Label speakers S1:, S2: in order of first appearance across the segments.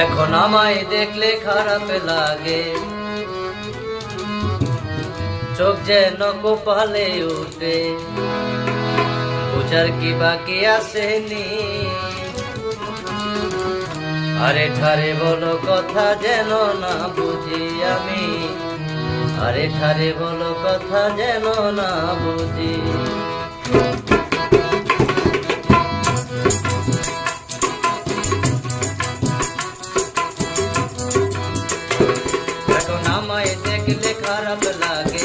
S1: এখন আমায় দেখলে খারাপ লাগে, চোখ যেন কপালে উঠে, বুঝার কি বাকি আসেনি। আরে ঠারে বলো কথা যেন না বুঝি আমি, আরে ঠারে বলো কথা যেন না বুঝি। এখন আমায় দেখলে খারাপ লাগে,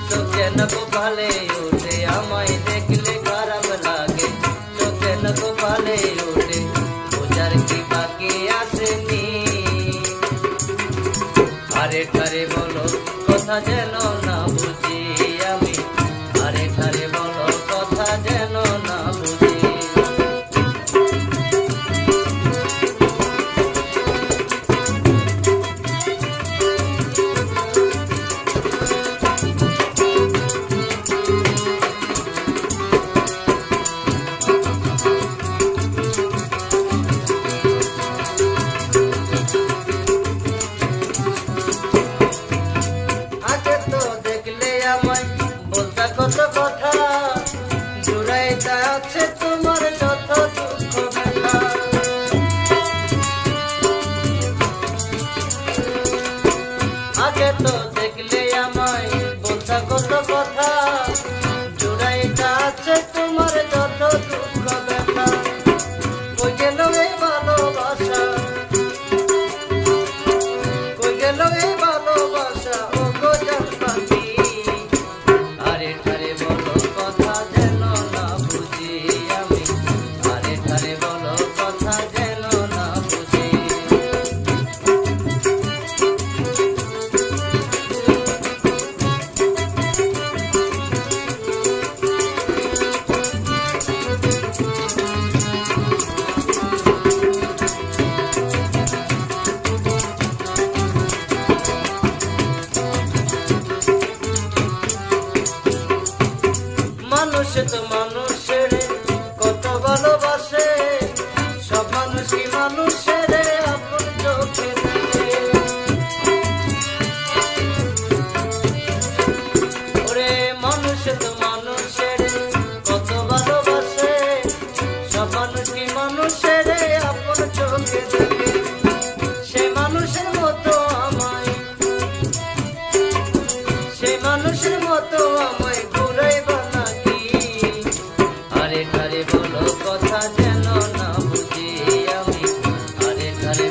S1: চোখ যেন কপালে উঠে, আমায় দেখলে খারাপ লাগে, চোখ যেন কপালে উঠে, বোঝার কি বাকি আসেনি। আরে ঠারে বলো কথা যেন